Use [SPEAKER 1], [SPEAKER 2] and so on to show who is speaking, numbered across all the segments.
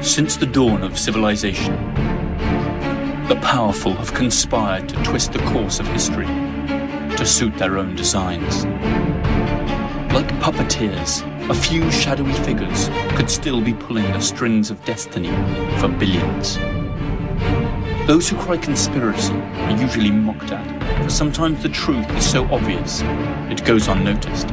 [SPEAKER 1] Since the dawn of civilization, the powerful have conspired to twist the course of history to suit their own designs. Like puppeteers, a few shadowy figures could still be pulling the strings of destiny for billions. Those who cry conspiracy are usually mocked at, for sometimes the truth is so obvious it goes unnoticed.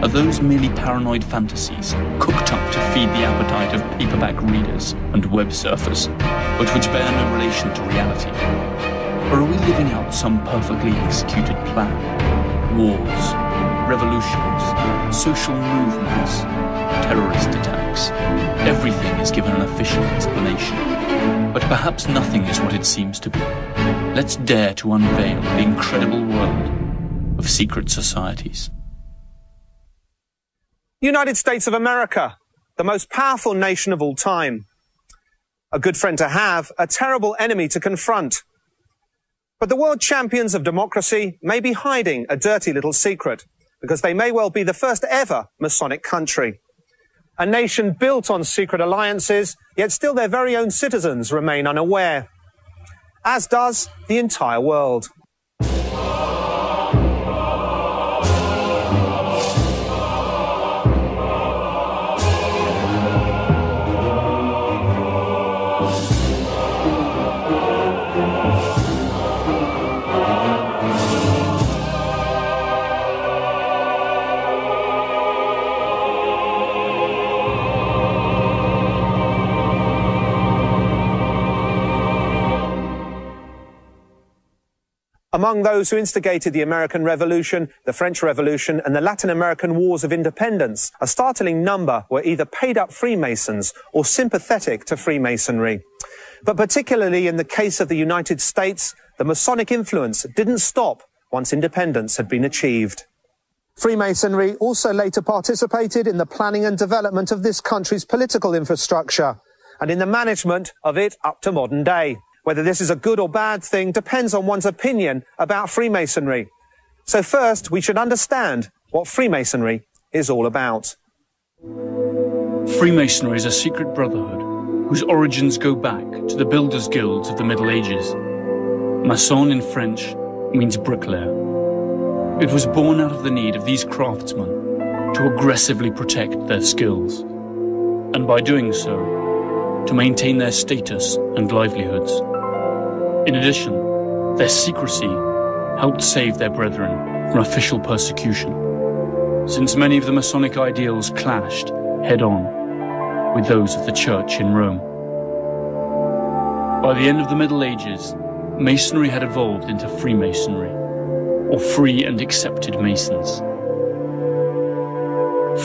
[SPEAKER 1] Are those merely paranoid fantasies cooked up to feed the appetite of paperback readers and web surfers, but which bear no relation to reality? Or are we living out some perfectly executed plan? Wars, revolutions, social movements, terrorist attacks. Everything is given an official explanation, but perhaps nothing is what it seems to be. Let's dare to unveil the incredible world of secret societies.
[SPEAKER 2] United States of America, the most powerful nation of all time. A good friend to have, a terrible enemy to confront. But the world champions of democracy may be hiding a dirty little secret, because they may well be the first ever Masonic country. A nation built on secret alliances, yet still their very own citizens remain unaware. As does the entire world. Among those who instigated the American Revolution, the French Revolution, and the Latin American Wars of Independence, a startling number were either paid-up Freemasons or sympathetic to Freemasonry. But particularly in the case of the United States, the Masonic influence didn't stop once independence had been achieved. Freemasonry also later participated in the planning and development of this country's political infrastructure, and in the management of it up to modern day. Whether this is a good or bad thing depends on one's opinion about Freemasonry. So first, we should understand what Freemasonry is all about.
[SPEAKER 1] Freemasonry is a secret brotherhood whose origins go back to the builders' guilds of the Middle Ages. Maçon in French means bricklayer. It was born out of the need of these craftsmen to aggressively protect their skills, and by doing so, to maintain their status and livelihoods. In addition, their secrecy helped save their brethren from official persecution, since many of the Masonic ideals clashed head-on with those of the Church in Rome. By the end of the Middle Ages, Masonry had evolved into Freemasonry, or Free and Accepted Masons.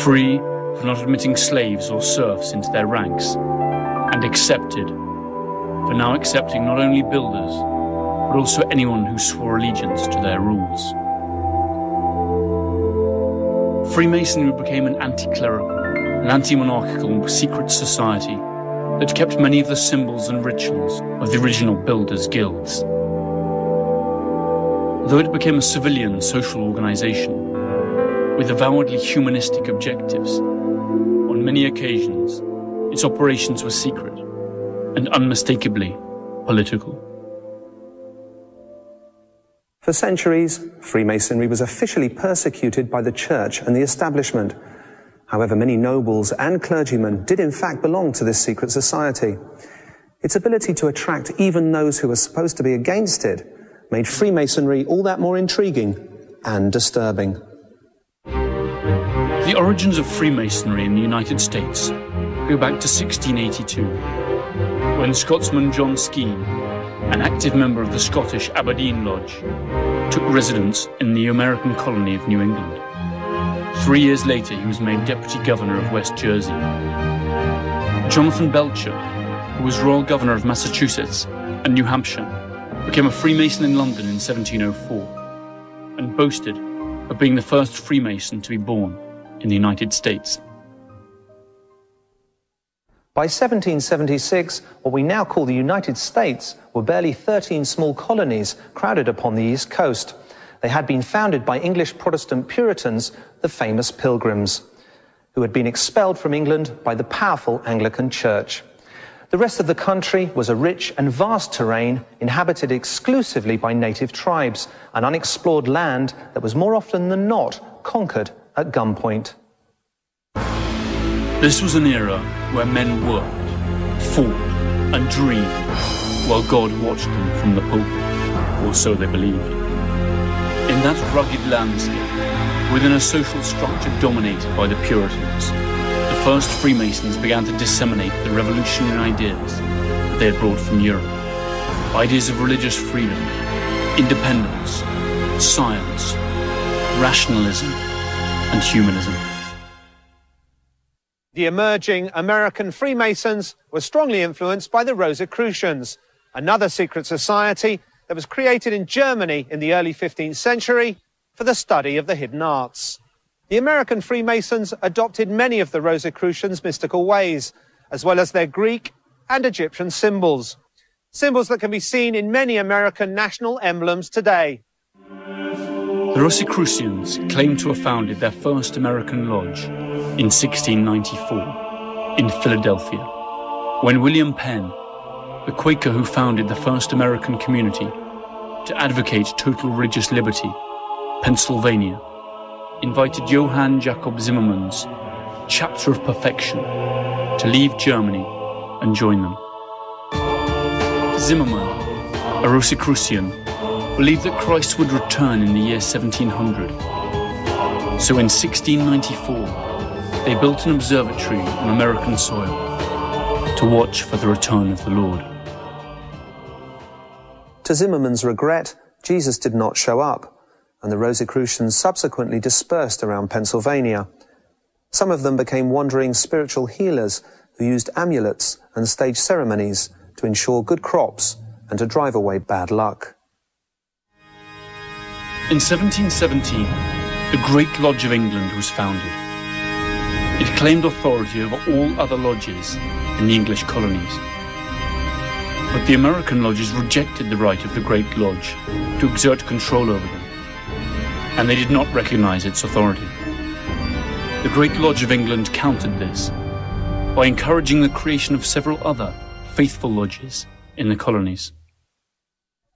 [SPEAKER 1] Free for not admitting slaves or serfs into their ranks, and accepted for now accepting not only builders, but also anyone who swore allegiance to their rules. Freemasonry became an anti-clerical, an anti-monarchical secret society that kept many of the symbols and rituals of the original builders' guilds. Though it became a civilian social organization with avowedly humanistic objectives, on many occasions its operations were secret and unmistakably political.
[SPEAKER 2] For centuries, Freemasonry was officially persecuted by the church and the establishment. However, many nobles and clergymen did in fact belong to this secret society. Its ability to attract even those who were supposed to be against it made Freemasonry all that more intriguing and disturbing.
[SPEAKER 1] The origins of Freemasonry in the United States go back to 1682, when Scotsman John Skene, an active member of the Scottish Aberdeen Lodge, took residence in the American colony of New England. 3 years later, he was made Deputy Governor of West Jersey. Jonathan Belcher, who was Royal Governor of Massachusetts and New Hampshire, became a Freemason in London in 1704, and boasted of being the first Freemason to be born in the United States.
[SPEAKER 2] By 1776, what we now call the United States were barely 13 small colonies crowded upon the East Coast. They had been founded by English Protestant Puritans, the famous Pilgrims, who had been expelled from England by the powerful Anglican Church. The rest of the country was a rich and vast terrain inhabited exclusively by native tribes, an unexplored land that was more often than not conquered at gunpoint.
[SPEAKER 1] This was an era where men worked, fought and dreamed while God watched them from the pulpit, or so they believed. In that rugged landscape, within a social structure dominated by the Puritans, the first Freemasons began to disseminate the revolutionary ideas that they had brought from Europe. Ideas of religious freedom, independence, science, rationalism, and humanism.
[SPEAKER 2] The emerging American Freemasons were strongly influenced by the Rosicrucians, another secret society that was created in Germany in the early 15th century for the study of the hidden arts. The American Freemasons adopted many of the Rosicrucians' mystical ways, as well as their Greek and Egyptian symbols. Symbols that can be seen in many American national emblems today.
[SPEAKER 1] The Rosicrucians claim to have founded their first American lodge in 1694 in Philadelphia, when William Penn, the Quaker who founded the first American community to advocate total religious liberty, Pennsylvania, invited Johann Jacob Zimmermann's Chapter of Perfection to leave Germany and join them. Zimmermann, a Rosicrucian, believed that Christ would return in the year 1700. So in 1694, they built an observatory on American soil to watch for the return of the Lord.
[SPEAKER 2] To Zimmermann's regret, Jesus did not show up, and the Rosicrucians subsequently dispersed around Pennsylvania. Some of them became wandering spiritual healers who used amulets and staged ceremonies to ensure good crops and to drive away bad luck.
[SPEAKER 1] In 1717, the Great Lodge of England was founded. It claimed authority over all other lodges in the English colonies. But the American lodges rejected the right of the Great Lodge to exert control over them, and they did not recognize its authority. The Great Lodge of England countered this by encouraging the creation of several other faithful lodges in the colonies.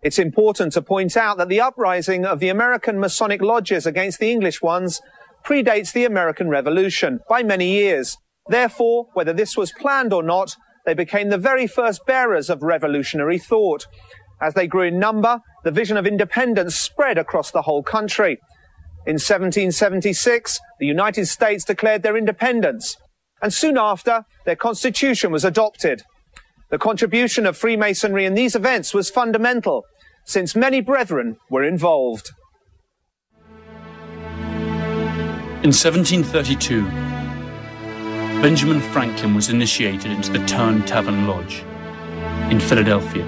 [SPEAKER 2] It's important to point out that the uprising of the American Masonic lodges against the English ones predates the American Revolution by many years. Therefore, whether this was planned or not, they became the very first bearers of revolutionary thought. As they grew in number, the vision of independence spread across the whole country. In 1776, the United States declared their independence, and soon after, their constitution was adopted. The contribution of Freemasonry in these events was fundamental, since many brethren were involved.
[SPEAKER 1] In 1732, Benjamin Franklin was initiated into the Turn Tavern Lodge in Philadelphia.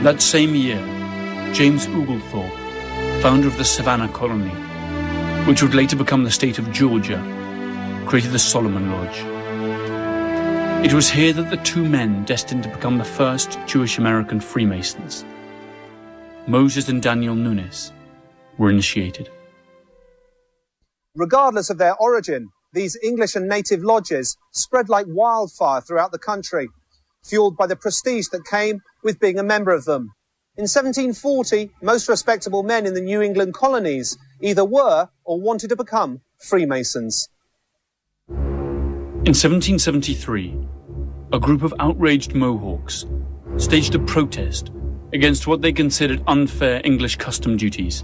[SPEAKER 1] That same year, James Oglethorpe, founder of the Savannah Colony, which would later become the state of Georgia, created the Solomon Lodge. It was here that the two men destined to become the first Jewish-American Freemasons, Moses and Daniel Nunes, were initiated.
[SPEAKER 2] Regardless of their origin, these English and native lodges spread like wildfire throughout the country, fueled by the prestige that came with being a member of them. In 1740, most respectable men in the New England colonies either were or wanted to become Freemasons.
[SPEAKER 1] In 1773, a group of outraged Mohawks staged a protest against what they considered unfair English custom duties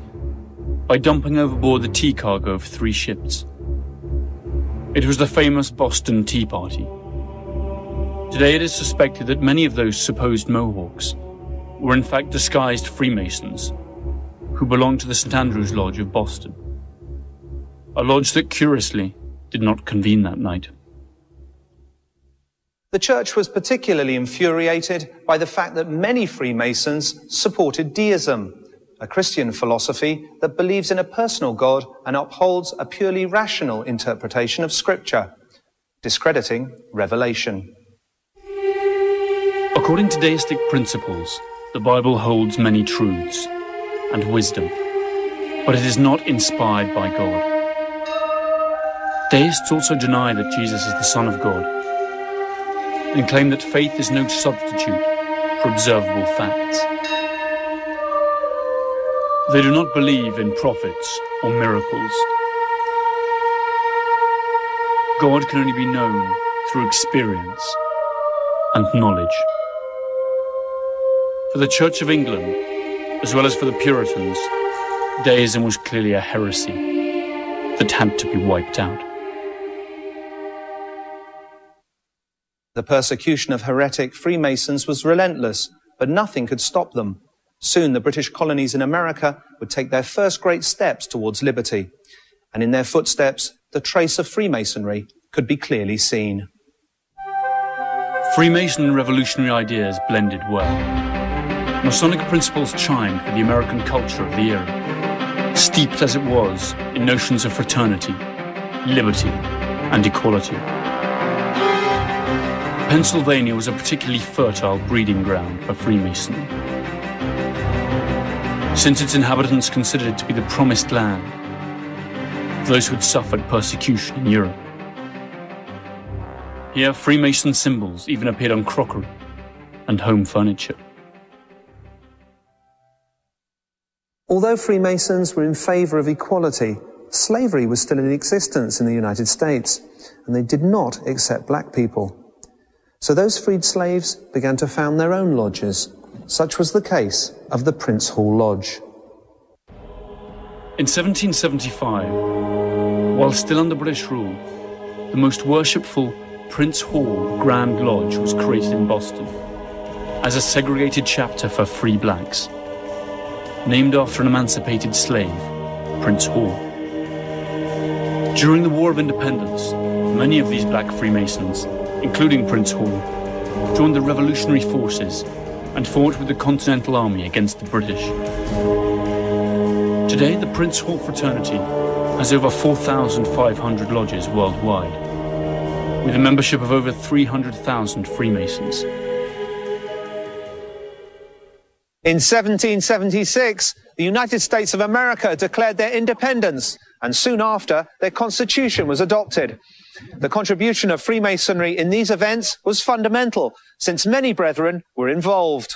[SPEAKER 1] by dumping overboard the tea cargo of 3 ships. It was the famous Boston Tea Party. Today it is suspected that many of those supposed Mohawks were in fact disguised Freemasons who belonged to the St. Andrew's Lodge of Boston, a lodge that curiously did not convene that night.
[SPEAKER 2] The church was particularly infuriated by the fact that many Freemasons supported deism, a Christian philosophy that believes in a personal God and upholds a purely rational interpretation of Scripture, discrediting revelation.
[SPEAKER 1] According to deistic principles, the Bible holds many truths and wisdom, but it is not inspired by God. Deists also deny that Jesus is the Son of God and claim that faith is no substitute for observable facts. They do not believe in prophets or miracles. God can only be known through experience and knowledge. For the Church of England, as well as for the Puritans, deism was clearly a heresy that had to be wiped out.
[SPEAKER 2] The persecution of heretic Freemasons was relentless, but nothing could stop them. Soon the British colonies in America would take their first great steps towards liberty, and in their footsteps, the trace of Freemasonry could be clearly seen.
[SPEAKER 1] Freemason and revolutionary ideas blended well. Masonic principles chimed with the American culture of the era, steeped as it was in notions of fraternity, liberty, and equality. Pennsylvania was a particularly fertile breeding ground for Freemasonry, since its inhabitants considered it to be the promised land of those who had suffered persecution in Europe. Here, Freemason symbols even appeared on crockery and home furniture.
[SPEAKER 2] Although Freemasons were in favour of equality, slavery was still in existence in the United States, and they did not accept black people. So those freed slaves began to found their own lodges. Such was the case of the Prince Hall Lodge.
[SPEAKER 1] In 1775, while still under British rule, the most worshipful Prince Hall Grand Lodge was created in Boston as a segregated chapter for free blacks, named after an emancipated slave, Prince Hall. During the War of Independence, many of these black Freemasons, including Prince Hall, joined the revolutionary forces and fought with the Continental Army against the British. Today, the Prince Hall fraternity has over 4,500 lodges worldwide, with a membership of over 300,000 Freemasons.
[SPEAKER 2] In 1776, the United States of America declared their independence, and soon after, their Constitution was adopted. The contribution of Freemasonry in these events was fundamental, since many brethren were involved.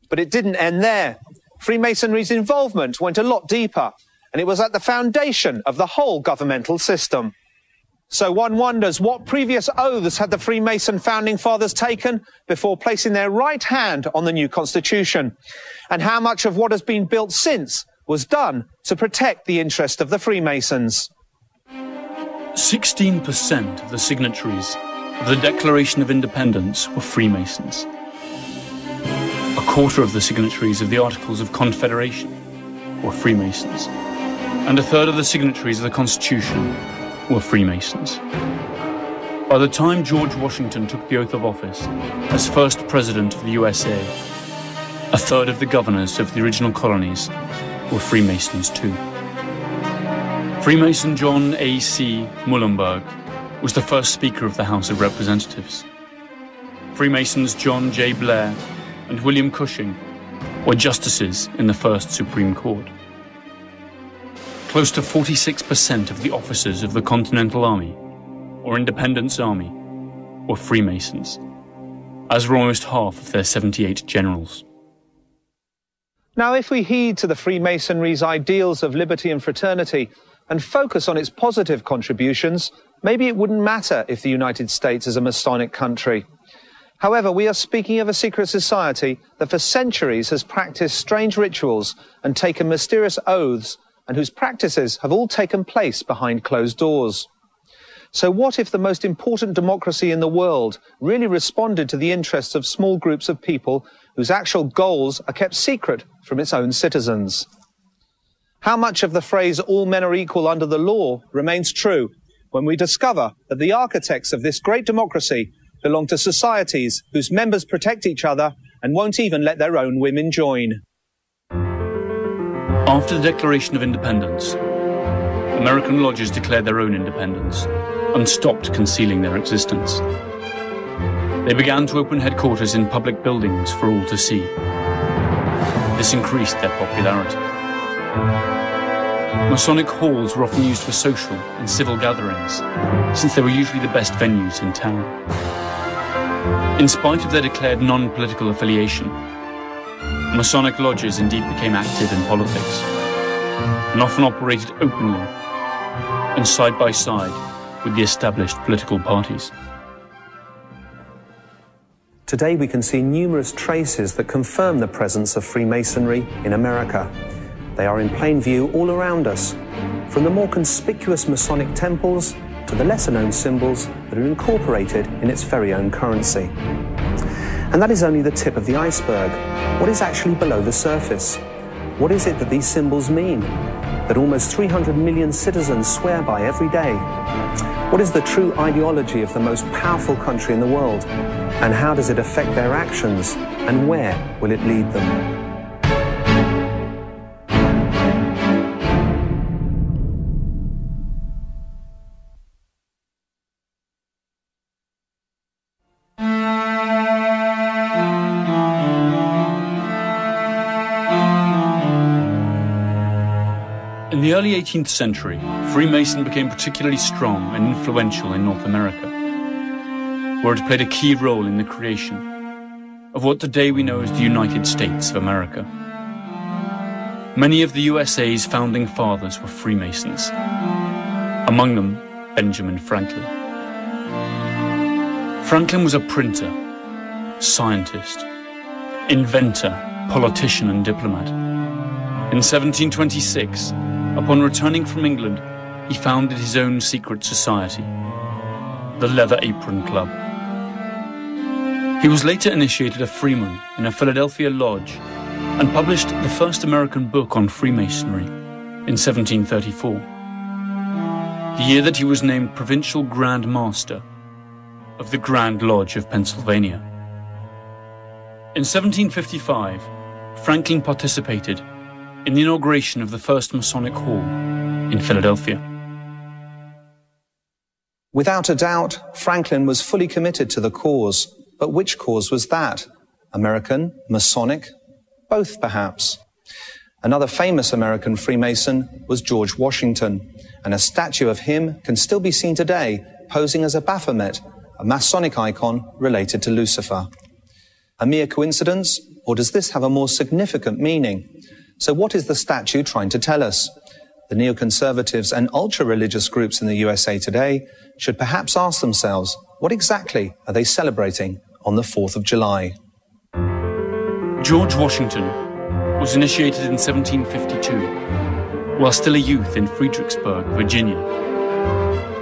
[SPEAKER 2] But it didn't end there. Freemasonry's involvement went a lot deeper, and it was at the foundation of the whole governmental system. So one wonders what previous oaths had the Freemason founding fathers taken before placing their right hand on the new Constitution, and how much of what has been built since was done to protect the interest of the Freemasons.
[SPEAKER 1] 16% of the signatories of the Declaration of Independence were Freemasons. A quarter of the signatories of the Articles of Confederation were Freemasons, and a third of the signatories of the Constitution were Freemasons. By the time George Washington took the oath of office as first president of the USA, a third of the governors of the original colonies were Freemasons too. Freemason John A.C. Muhlenberg was the first Speaker of the House of Representatives. Freemasons John J. Blair and William Cushing were justices in the first Supreme Court. Close to 46% of the officers of the Continental Army, or Independence Army, were Freemasons, as were almost half of their 78 generals.
[SPEAKER 2] Now, if we heed to the Freemasonry's ideals of liberty and fraternity and focus on its positive contributions, maybe it wouldn't matter if the United States is a Masonic country. However, we are speaking of a secret society that for centuries has practiced strange rituals and taken mysterious oaths, and whose practices have all taken place behind closed doors. So what if the most important democracy in the world really responded to the interests of small groups of people whose actual goals are kept secret from its own citizens? How much of the phrase "all men are equal under the law" remains true when we discover that the architects of this great democracy belong to societies whose members protect each other and won't even let their own women join?
[SPEAKER 1] After the Declaration of Independence, American lodges declared their own independence and stopped concealing their existence. They began to open headquarters in public buildings for all to see. This increased their popularity. Masonic halls were often used for social and civil gatherings, since they were usually the best venues in town. In spite of their declared non-political affiliation, Masonic lodges indeed became active in politics, and often operated openly and side by side with the established political parties.
[SPEAKER 2] Today we can see numerous traces that confirm the presence of Freemasonry in America. They are in plain view all around us, from the more conspicuous Masonic temples to the lesser-known symbols that are incorporated in its very own currency. And that is only the tip of the iceberg. What is actually below the surface? What is it that these symbols mean, that almost 300 million citizens swear by every day? What is the true ideology of the most powerful country in the world? And how does it affect their actions? And where will it lead them?
[SPEAKER 1] In the early 18th century, Freemason became particularly strong and influential in North America, where it played a key role in the creation of what today we know as the United States of America. Many of the USA's founding fathers were Freemasons, among them Benjamin Franklin. Franklin was a printer, scientist, inventor, politician and diplomat. In 1726, upon returning from England, he founded his own secret society, the Leather Apron Club. He was later initiated a freeman in a Philadelphia lodge and published the first American book on Freemasonry in 1734, the year that he was named Provincial Grand Master of the Grand Lodge of Pennsylvania. In 1755, Franklin participated in the inauguration of the first Masonic Hall in Philadelphia.
[SPEAKER 2] Without a doubt, Franklin was fully committed to the cause. But which cause was that? American? Masonic? Both, perhaps. Another famous American Freemason was George Washington, and a statue of him can still be seen today, posing as a Baphomet, a Masonic icon related to Lucifer. A mere coincidence, or does this have a more significant meaning? So what is the statue trying to tell us? The neoconservatives and ultra-religious groups in the USA today should perhaps ask themselves, what exactly are they celebrating on the 4th of July?
[SPEAKER 1] George Washington was initiated in 1752, while still a youth in Fredericksburg, Virginia.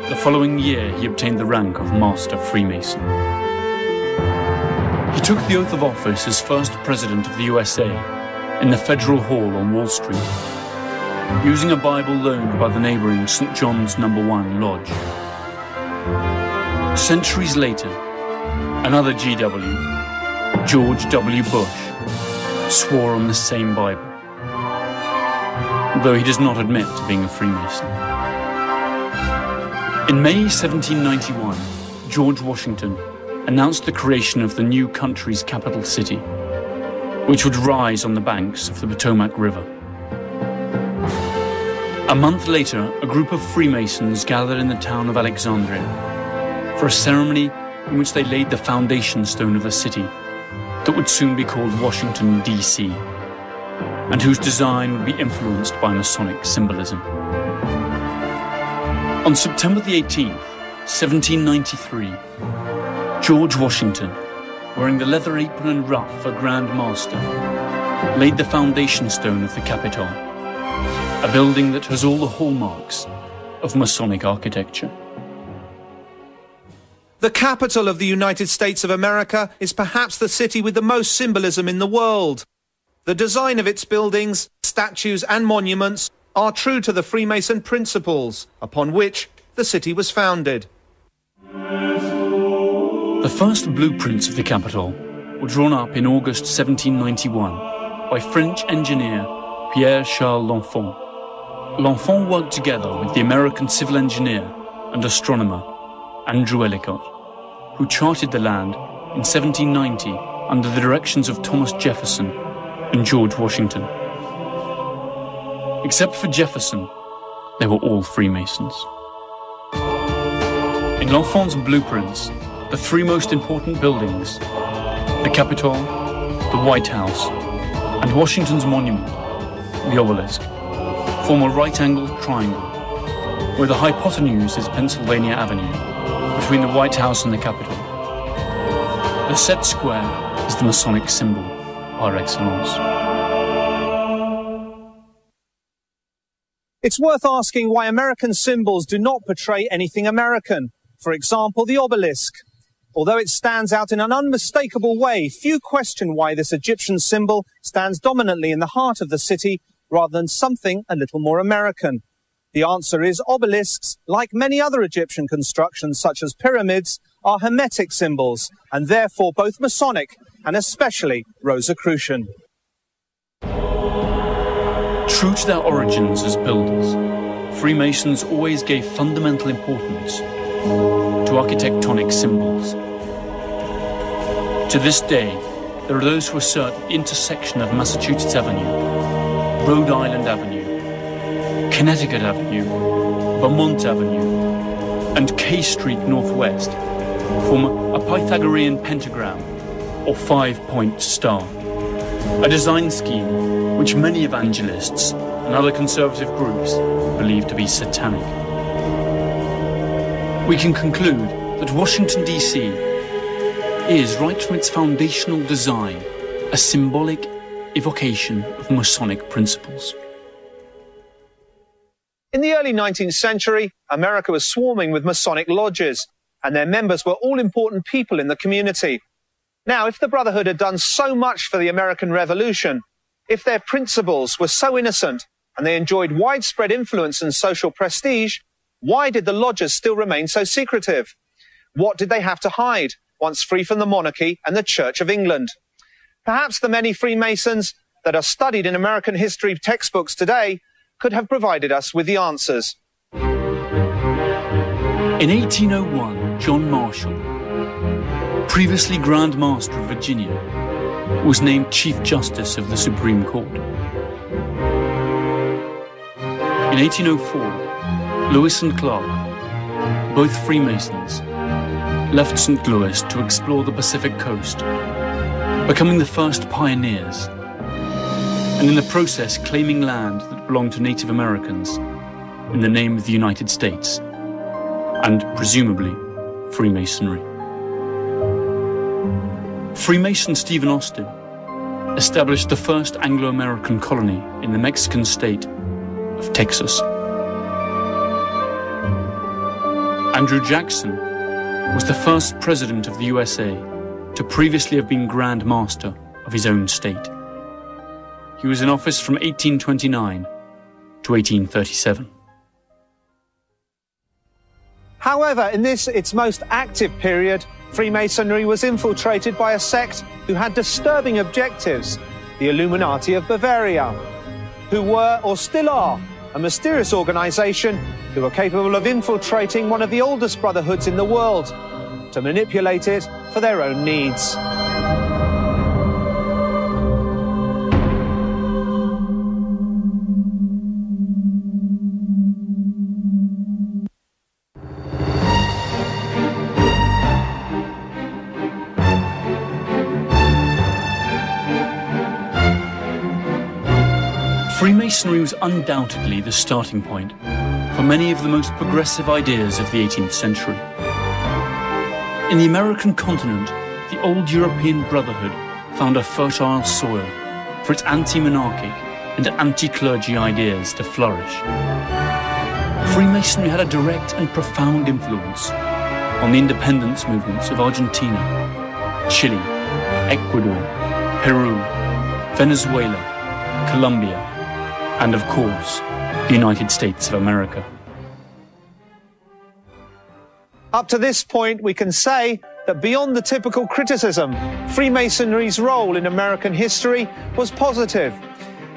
[SPEAKER 1] The following year, he obtained the rank of Master Freemason. He took the oath of office as first President of the USA in the Federal Hall on Wall Street, using a Bible loaned by the neighboring St. John's No. 1 Lodge. Centuries later, another GW, George W. Bush, swore on the same Bible, though he does not admit to being a Freemason. In May 1791, George Washington announced the creation of the new country's capital city, which would rise on the banks of the Potomac River. A month later, a group of Freemasons gathered in the town of Alexandria for a ceremony in which they laid the foundation stone of a city that would soon be called Washington, D.C., and whose design would be influenced by Masonic symbolism. On September the 18th, 1793, George Washington, wearing the leather apron and ruff for Grand Master, laid the foundation stone of the Capitol, a building that has all the hallmarks of Masonic architecture.
[SPEAKER 2] The capital of the United States of America is perhaps the city with the most symbolism in the world. The design of its buildings, statues and monuments are true to the Freemason principles upon which the city was founded.
[SPEAKER 1] The first blueprints of the Capitol were drawn up in August 1791 by French engineer Pierre-Charles L'Enfant. L'Enfant worked together with the American civil engineer and astronomer Andrew Ellicott, who charted the land in 1790 under the directions of Thomas Jefferson and George Washington. Except for Jefferson, they were all Freemasons. In L'Enfant's blueprints, the three most important buildings, the Capitol, the White House, and Washington's monument, the obelisk, form a right-angled triangle, where the hypotenuse is Pennsylvania Avenue, between the White House and the Capitol. The set square is the Masonic symbol, par excellence.
[SPEAKER 2] It's worth asking why American symbols do not portray anything American. For example, the obelisk. Although it stands out in an unmistakable way, few question why this Egyptian symbol stands dominantly in the heart of the city rather than something a little more American. The answer is obelisks, like many other Egyptian constructions such as pyramids, are Hermetic symbols and therefore both Masonic and especially Rosicrucian.
[SPEAKER 1] True to their origins as builders, Freemasons always gave fundamental importance to architectonic symbols. To this day, there are those who assert the intersection of Massachusetts Avenue, Rhode Island Avenue, Connecticut Avenue, Vermont Avenue, and K Street Northwest form a Pythagorean pentagram or five-point star, a design scheme which many evangelists and other conservative groups believe to be satanic. We can conclude that Washington, D.C. is, right from its foundational design, a symbolic evocation of Masonic principles.
[SPEAKER 2] In the early 19th century, America was swarming with Masonic lodges, and their members were all important people in the community. Now, if the Brotherhood had done so much for the American Revolution, if their principles were so innocent and they enjoyed widespread influence and social prestige, why did the lodges still remain so secretive? What did they have to hide once free from the monarchy and the Church of England? Perhaps the many Freemasons that are studied in American history textbooks today could have provided us with the answers.
[SPEAKER 1] In 1801, John Marshall, previously Grand Master of Virginia, was named Chief Justice of the Supreme Court. In 1804, Lewis and Clark, both Freemasons, left St. Louis to explore the Pacific coast, becoming the first pioneers, and in the process claiming land that belonged to Native Americans in the name of the United States, and presumably Freemasonry. Freemason Stephen Austin established the first Anglo-American colony in the Mexican state of Texas. Andrew Jackson was the first president of the USA to previously have been Grand Master of his own state. He was in office from 1829 to 1837.
[SPEAKER 2] However, in this, its most active period, Freemasonry was infiltrated by a sect who had disturbing objectives, the Illuminati of Bavaria, who were, or still are, a mysterious organization who are capable of infiltrating one of the oldest brotherhoods in the world to manipulate it for their own needs.
[SPEAKER 1] Freemasonry was undoubtedly the starting point for many of the most progressive ideas of the 18th century. In the American continent, the old European Brotherhood found a fertile soil for its anti-monarchic and anti-clergy ideas to flourish. Freemasonry had a direct and profound influence on the independence movements of Argentina, Chile, Ecuador, Peru, Venezuela, Colombia, and of course, the United States of America.
[SPEAKER 2] Up to this point, we can say that beyond the typical criticism, Freemasonry's role in American history was positive.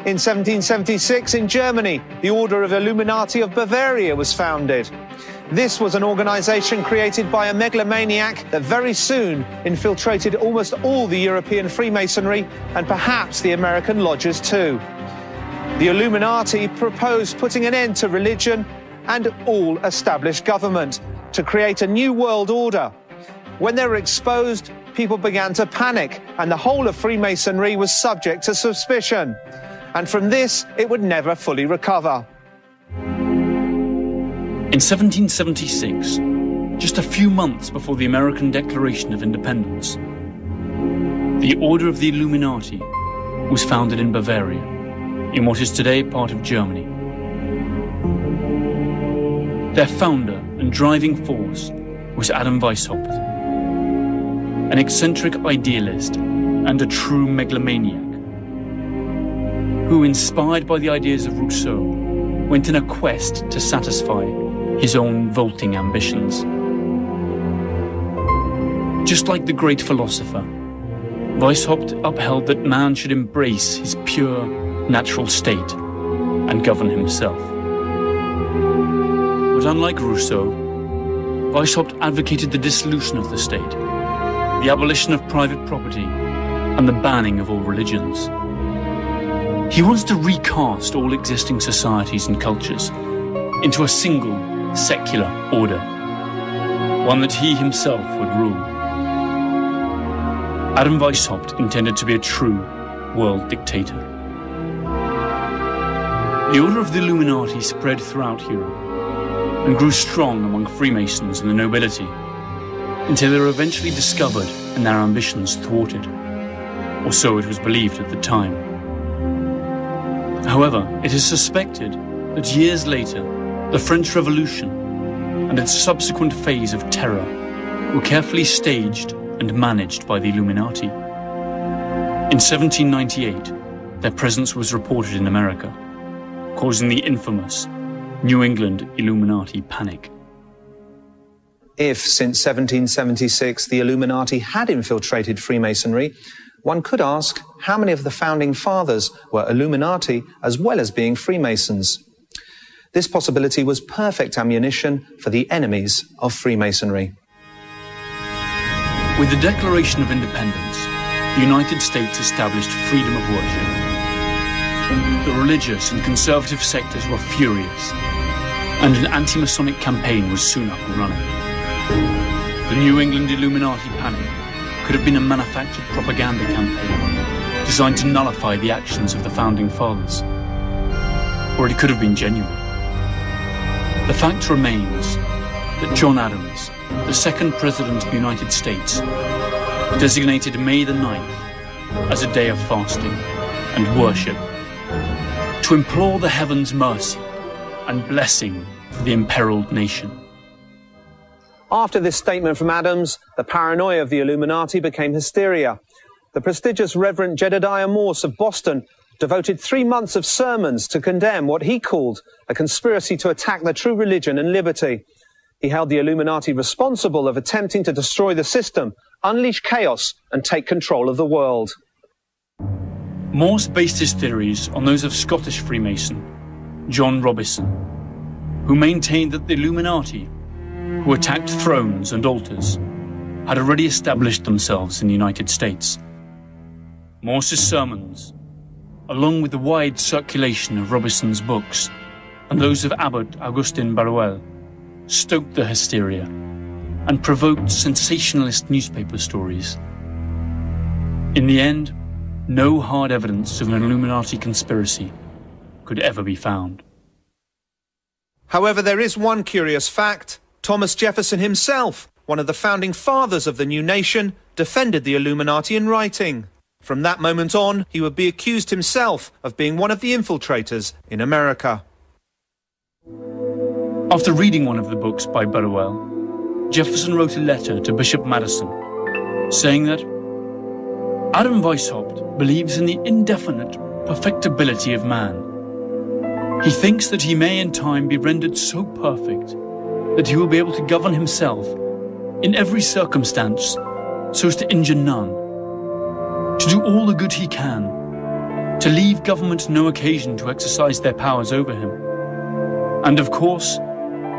[SPEAKER 2] In 1776, in Germany, the Order of Illuminati of Bavaria was founded. This was an organization created by a megalomaniac that very soon infiltrated almost all the European Freemasonry and perhaps the American lodges too. The Illuminati proposed putting an end to religion and all established government to create a new world order. When they were exposed, people began to panic, and the whole of Freemasonry was subject to suspicion. And from this, it would never fully recover.
[SPEAKER 1] In 1776, just a few months before the American Declaration of Independence, the Order of the Illuminati was founded in Bavaria, in what is today part of Germany. Their founder and driving force was Adam Weishaupt, an eccentric idealist and a true megalomaniac, who, inspired by the ideas of Rousseau, went in a quest to satisfy his own vaulting ambitions. Just like the great philosopher, Weishaupt upheld that man should embrace his pure, natural state and govern himself. But unlike Rousseau, Weishaupt advocated the dissolution of the state, the abolition of private property, and the banning of all religions. He wants to recast all existing societies and cultures into a single, secular order, one that he himself would rule. Adam Weishaupt intended to be a true world dictator. The Order of the Illuminati spread throughout Europe and grew strong among Freemasons and the nobility, until they were eventually discovered and their ambitions thwarted, or so it was believed at the time. However, it is suspected that years later, the French Revolution and its subsequent phase of terror were carefully staged and managed by the Illuminati. In 1798, their presence was reported in America, causing the infamous New England Illuminati panic.
[SPEAKER 2] If, since 1776, the Illuminati had infiltrated Freemasonry, one could ask how many of the founding fathers were Illuminati as well as being Freemasons. This possibility was perfect ammunition for the enemies of Freemasonry.
[SPEAKER 1] With the Declaration of Independence, the United States established freedom of worship. The religious and conservative sectors were furious, and an anti-Masonic campaign was soon up and running. The New England Illuminati panic could have been a manufactured propaganda campaign designed to nullify the actions of the founding fathers, or it could have been genuine. The fact remains that John Adams, the second President of the United States, designated May the 9th as a day of fasting and worship to implore the heavens' mercy and blessing for the imperiled nation.
[SPEAKER 2] After this statement from Adams, the paranoia of the Illuminati became hysteria. The prestigious Reverend Jedediah Morse of Boston devoted 3 months of sermons to condemn what he called a conspiracy to attack the true religion and liberty. He held the Illuminati responsible of attempting to destroy the system, unleash chaos, and take control of the world.
[SPEAKER 1] Morse based his theories on those of Scottish Freemason John Robison, who maintained that the Illuminati, who attacked thrones and altars, had already established themselves in the United States. Morse's sermons, along with the wide circulation of Robison's books and those of Abbot Augustin Barruel, stoked the hysteria and provoked sensationalist newspaper stories. In the end, no hard evidence of an Illuminati conspiracy could ever be found.
[SPEAKER 2] However, there is one curious fact. Thomas Jefferson himself, one of the founding fathers of the new nation, defended the Illuminati in writing. From that moment on, he would be accused himself of being one of the infiltrators in America.
[SPEAKER 1] After reading one of the books by Burwell, Jefferson wrote a letter to Bishop Madison, saying that Adam Weishaupt believes in the indefinite perfectibility of man. He thinks that he may in time be rendered so perfect that he will be able to govern himself in every circumstance so as to injure none, to do all the good he can, to leave government no occasion to exercise their powers over him, and of course,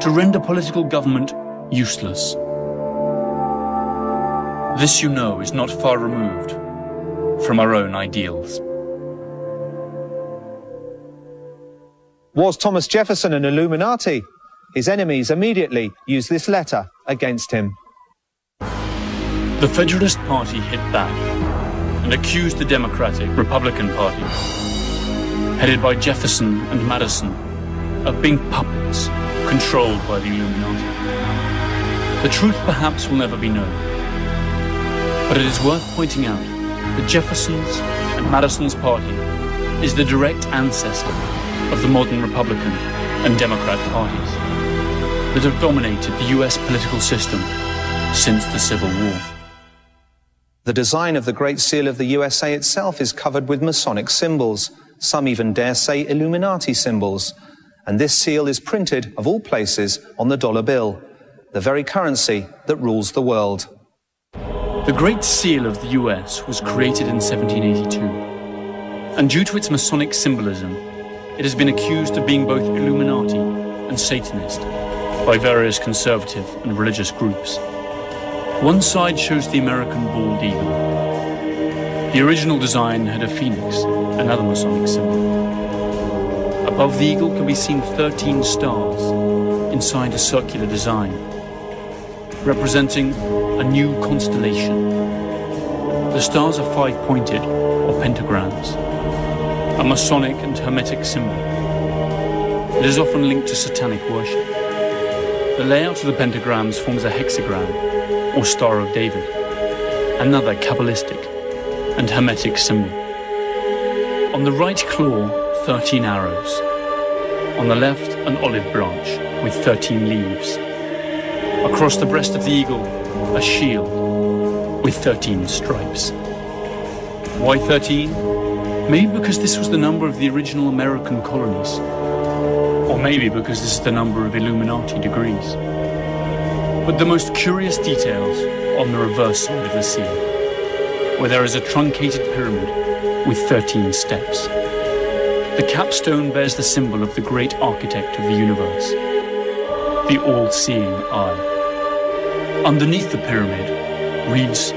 [SPEAKER 1] to render political government useless. This, you know, is not far removed from our own ideals.
[SPEAKER 2] Was Thomas Jefferson an Illuminati? His enemies immediately used this letter against him.
[SPEAKER 1] The Federalist Party hit back and accused the Democratic Republican Party, headed by Jefferson and Madison, of being puppets controlled by the Illuminati. The truth perhaps will never be known, but it is worth pointing out that Jefferson's and Madison's party is the direct ancestor of the modern Republican and Democrat parties that have dominated the US political system since the Civil War.
[SPEAKER 2] The design of the Great Seal of the USA itself is covered with Masonic symbols. Some even dare say Illuminati symbols. And this seal is printed, of all places, on the dollar bill, the very currency that rules the world.
[SPEAKER 1] The Great Seal of the US was created in 1782, and due to its Masonic symbolism, it has been accused of being both Illuminati and Satanist by various conservative and religious groups. One side shows the American bald eagle. The original design had a phoenix, another Masonic symbol. Above the eagle can be seen 13 stars inside a circular design, representing a new constellation. The stars are five-pointed, or pentagrams, a Masonic and Hermetic symbol. It is often linked to satanic worship. The layout of the pentagrams forms a hexagram, or Star of David, another Kabbalistic and Hermetic symbol. On the right claw, 13 arrows. On the left, an olive branch with 13 leaves. Across the breast of the eagle, a shield with 13 stripes. Why 13? Maybe because this was the number of the original American colonies. Or maybe because this is the number of Illuminati degrees. But the most curious details on the reverse side of the seal, where there is a truncated pyramid with 13 steps. The capstone bears the symbol of the great architect of the universe, the all-seeing eye. Underneath the pyramid reads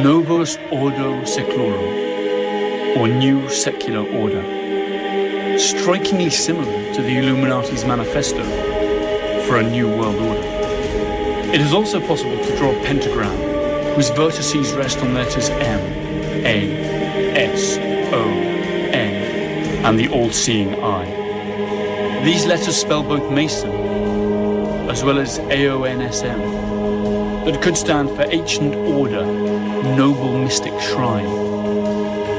[SPEAKER 1] Novus Ordo Seclorum, or New Secular Order, strikingly similar to the Illuminati's manifesto for a new world order. It is also possible to draw a pentagram whose vertices rest on letters M, A, S, O, N, and the all-seeing eye. These letters spell both Mason as well as AONSM, that could stand for Ancient Order, Noble Mystic Shrine,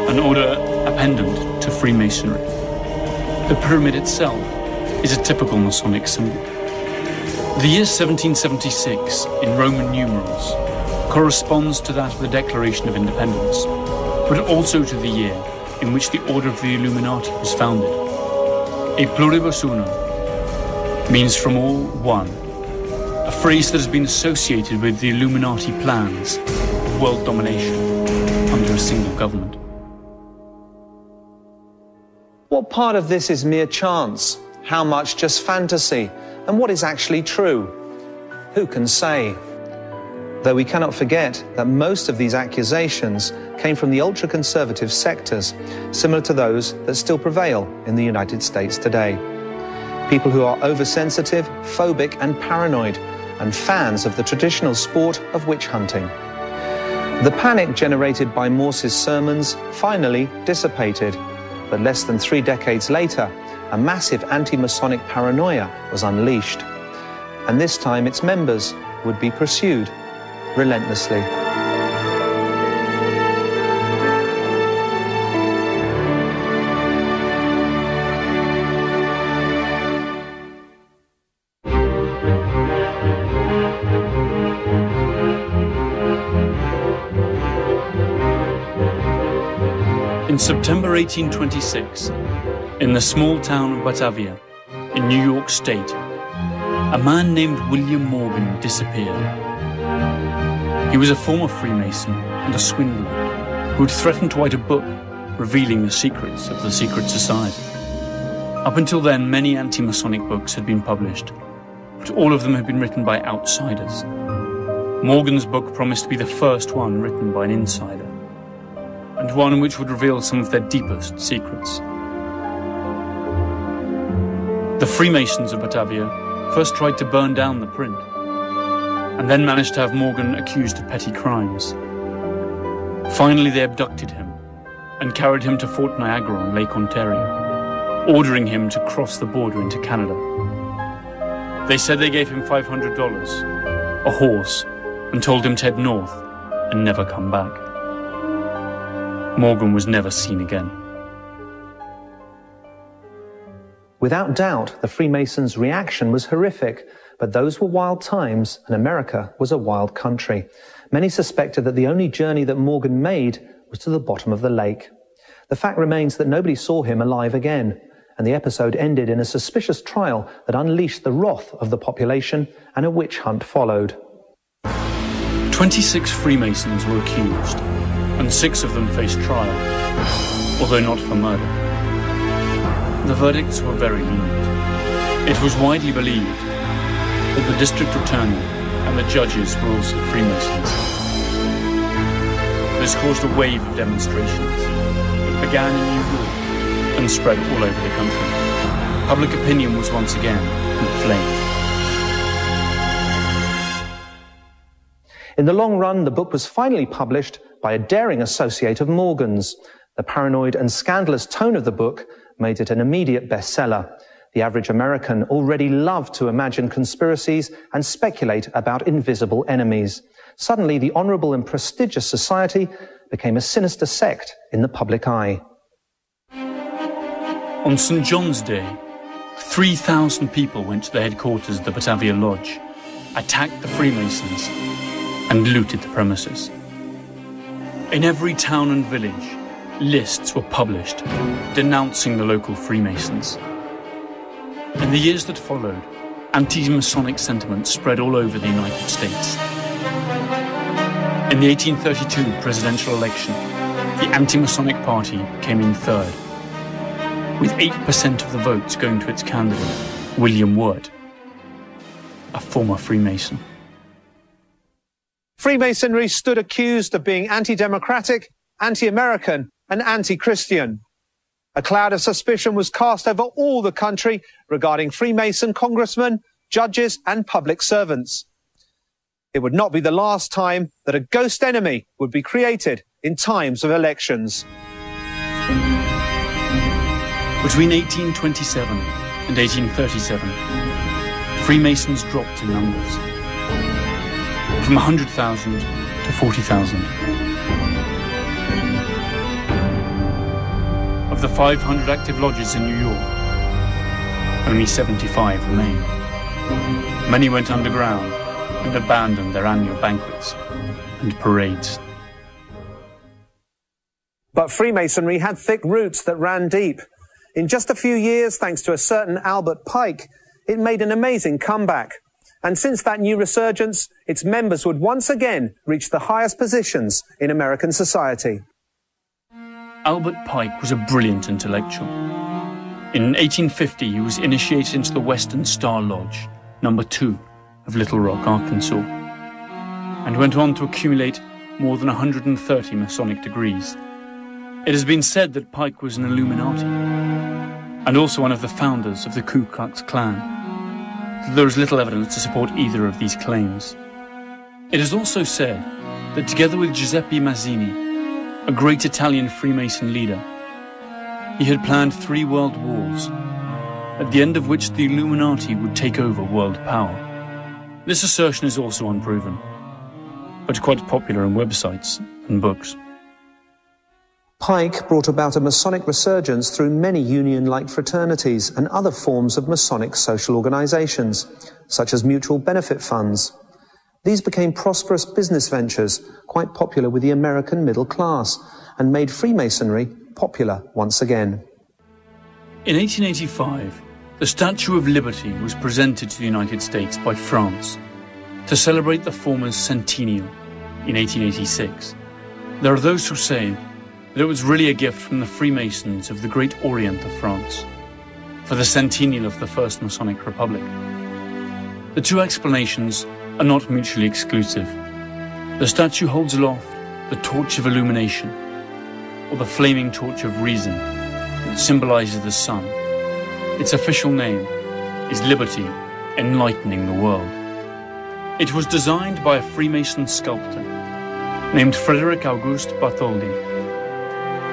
[SPEAKER 1] an order appendant to Freemasonry. The pyramid itself is a typical Masonic symbol. The year 1776, in Roman numerals, corresponds to that of the Declaration of Independence, but also to the year in which the Order of the Illuminati was founded. E pluribus unum means from all one, a phrase that has been associated with the Illuminati plans of world domination under a single government.
[SPEAKER 2] What part of this is mere chance? How much just fantasy? And what is actually true? Who can say? Though we cannot forget that most of these accusations came from the ultra-conservative sectors, similar to those that still prevail in the United States today. People who are oversensitive, phobic and paranoid, and fans of the traditional sport of witch hunting. The panic generated by Morse's sermons finally dissipated, but less than 3 decades later, a massive anti-Masonic paranoia was unleashed, and this time its members would be pursued relentlessly.
[SPEAKER 1] In September 1826, in the small town of Batavia, in New York State, a man named William Morgan disappeared. He was a former Freemason and a swindler who had threatened to write a book revealing the secrets of the secret society. Up until then, many anti-Masonic books had been published, but all of them had been written by outsiders. Morgan's book promised to be the first one written by an insider, and one which would reveal some of their deepest secrets. The Freemasons of Batavia first tried to burn down the print, and then managed to have Morgan accused of petty crimes. Finally, they abducted him and carried him to Fort Niagara on Lake Ontario, ordering him to cross the border into Canada. They said they gave him $500, a horse, and told him to head north and never come back. Morgan was never seen again.
[SPEAKER 2] Without doubt, the Freemasons' reaction was horrific, but those were wild times, and America was a wild country. Many suspected that the only journey that Morgan made was to the bottom of the lake. The fact remains that nobody saw him alive again, and the episode ended in a suspicious trial that unleashed the wrath of the population, and a witch hunt followed.
[SPEAKER 1] 26 Freemasons were accused, and 6 of them faced trial, although not for murder. The verdicts were very lenient. It was widely believed that the district attorney and the judges were also Freemasons. This caused a wave of demonstrations that began in New York and spread all over the country. Public opinion was once again inflamed.
[SPEAKER 2] In the long run, the book was finally published by a daring associate of Morgan's. The paranoid and scandalous tone of the book made it an immediate bestseller. The average American already loved to imagine conspiracies and speculate about invisible enemies. Suddenly, the honorable and prestigious society became a sinister sect in the public eye.
[SPEAKER 1] On St. John's Day, 3,000 people went to the headquarters of the Batavia Lodge, attacked the Freemasons, and looted the premises. In every town and village, lists were published denouncing the local Freemasons. In the years that followed, anti-Masonic sentiment spread all over the United States. In the 1832 presidential election, the anti-Masonic party came in third, with 8% of the votes going to its candidate, William Wirt, a former Freemason.
[SPEAKER 2] Freemasonry stood accused of being anti-democratic, anti-American, and anti-Christian. A cloud of suspicion was cast over all the country regarding Freemason congressmen, judges, and public servants. It would not be the last time that a ghost enemy would be created in times of elections.
[SPEAKER 1] Between 1827 and 1837, Freemasons dropped in numbers, from 100,000 to 40,000. Of the 500 active lodges in New York, only 75 remain. Many went underground and abandoned their annual banquets and parades.
[SPEAKER 2] But Freemasonry had thick roots that ran deep. In just a few years, thanks to a certain Albert Pike, it made an amazing comeback. And since that new resurgence, its members would once again reach the highest positions in American society.
[SPEAKER 1] Albert Pike was a brilliant intellectual. In 1850, he was initiated into the Western Star Lodge, number 2 of Little Rock, Arkansas, and went on to accumulate more than 130 Masonic degrees. It has been said that Pike was an Illuminati, and also one of the founders of the Ku Klux Klan. There is little evidence to support either of these claims. It is also said that together with Giuseppe Mazzini, a great Italian Freemason leader, he had planned 3 world wars, at the end of which the Illuminati would take over world power. This assertion is also unproven, but quite popular in websites and books.
[SPEAKER 2] Pike brought about a Masonic resurgence through many union-like fraternities and other forms of Masonic social organizations, such as mutual benefit funds. These became prosperous business ventures, quite popular with the American middle class, and made Freemasonry popular once again.
[SPEAKER 1] In 1885, the Statue of Liberty was presented to the United States by France to celebrate the former's centennial in 1886. There are those who say that it was really a gift from the Freemasons of the Great Orient of France for the centennial of the First Masonic Republic. The two explanations are not mutually exclusive. The statue holds aloft the torch of illumination, or the flaming torch of reason that symbolizes the sun. Its official name is liberty enlightening the world. It was designed by a Freemason sculptor named Frederick Auguste Bartholdi.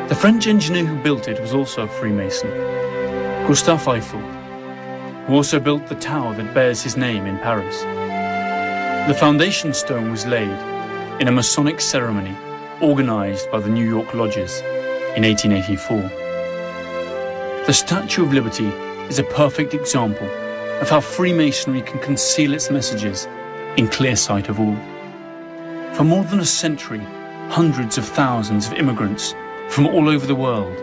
[SPEAKER 1] The French engineer who built it was also a Freemason, Gustave Eiffel, who also built the tower that bears his name in Paris. The foundation stone was laid in a Masonic ceremony organized by the New York Lodges in 1884. The Statue of Liberty is a perfect example of how Freemasonry can conceal its messages in clear sight of all. For more than a century, hundreds of thousands of immigrants from all over the world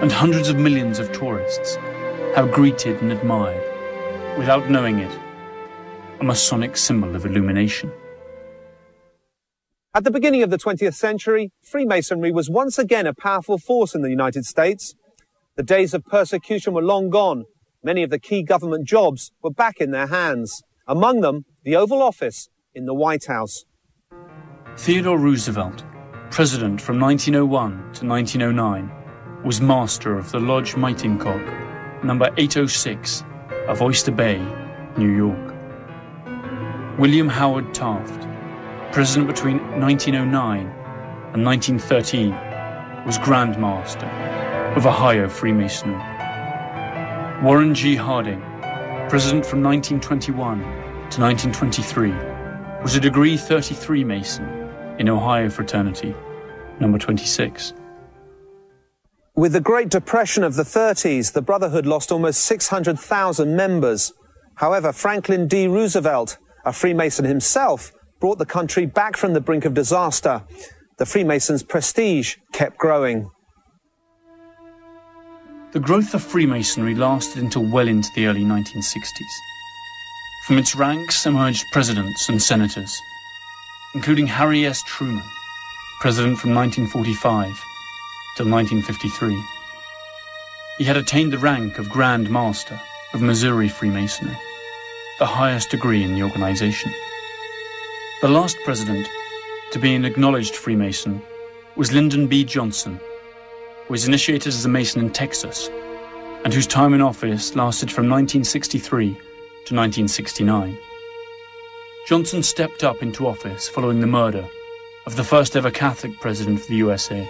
[SPEAKER 1] and hundreds of millions of tourists have greeted and admired, without knowing it, a Masonic symbol of illumination.
[SPEAKER 2] At the beginning of the 20th century, Freemasonry was once again a powerful force in the United States. The days of persecution were long gone. Many of the key government jobs were back in their hands. Among them, the Oval Office in the White House.
[SPEAKER 1] Theodore Roosevelt, president from 1901 to 1909, was master of the Lodge Meetingcock, number 806 of Oyster Bay, New York. William Howard Taft, president between 1909 and 1913, was Grand Master of Ohio Freemasonry. Warren G. Harding, president from 1921 to 1923, was a degree 33 Mason in Ohio Fraternity, number 26.
[SPEAKER 2] With the Great Depression of the 30s, the Brotherhood lost almost 600,000 members. However, Franklin D. Roosevelt, a Freemason himself, brought the country back from the brink of disaster. The Freemasons' prestige kept growing.
[SPEAKER 1] The growth of Freemasonry lasted until well into the early 1960s. From its ranks emerged presidents and senators, including Harry S. Truman, president from 1945 till 1953. He had attained the rank of Grand Master of Missouri Freemasonry, the highest degree in the organization. The last president to be an acknowledged Freemason was Lyndon B. Johnson, who was initiated as a Mason in Texas, and whose time in office lasted from 1963 to 1969. Johnson stepped up into office following the murder of the first ever Catholic president of the USA,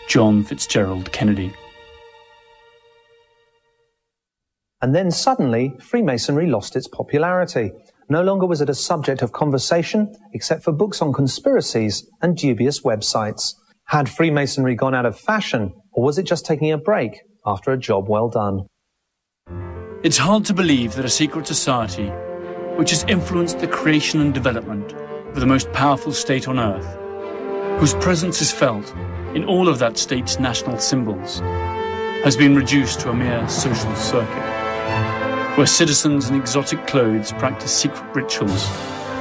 [SPEAKER 1] John Fitzgerald Kennedy.
[SPEAKER 2] And then suddenly, Freemasonry lost its popularity. No longer was it a subject of conversation, except for books on conspiracies and dubious websites. Had Freemasonry gone out of fashion, or was it just taking a break after a job well done?
[SPEAKER 1] It's hard to believe that a secret society, which has influenced the creation and development of the most powerful state on earth, whose presence is felt in all of that state's national symbols, has been reduced to a mere social circuit, where citizens in exotic clothes practice secret rituals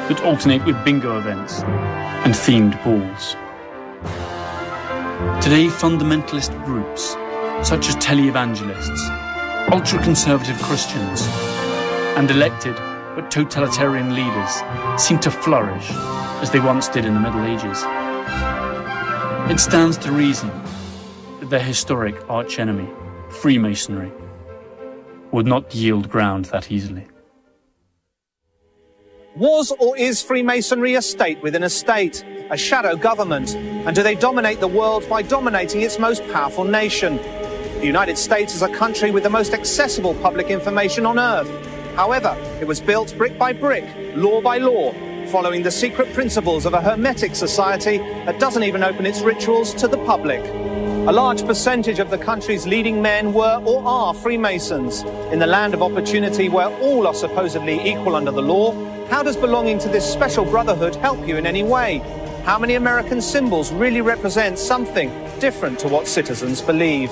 [SPEAKER 1] that alternate with bingo events and themed balls. Today, fundamentalist groups, such as televangelists, ultra-conservative Christians, and elected but totalitarian leaders seem to flourish as they once did in the Middle Ages. It stands to reason that their historic archenemy, Freemasonry, would not yield ground that easily.
[SPEAKER 2] Was or is Freemasonry a state within a state, a shadow government? And do they dominate the world by dominating its most powerful nation? The United States is a country with the most accessible public information on earth. However, it was built brick by brick, law by law, following the secret principles of a hermetic society that doesn't even open its rituals to the public. A large percentage of the country's leading men were or are Freemasons. In the land of opportunity where all are supposedly equal under the law, how does belonging to this special brotherhood help you in any way? How many American symbols really represent something different to what citizens believe?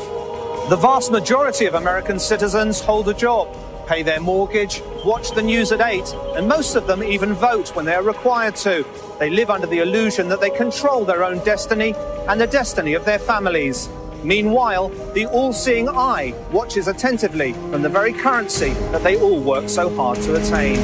[SPEAKER 2] The vast majority of American citizens hold a job, pay their mortgage, watch the news at 8, and most of them even vote when they are required to. They live under the illusion that they control their own destiny and the destiny of their families. Meanwhile, the all-seeing eye watches attentively from the very currency that they all work so hard to attain.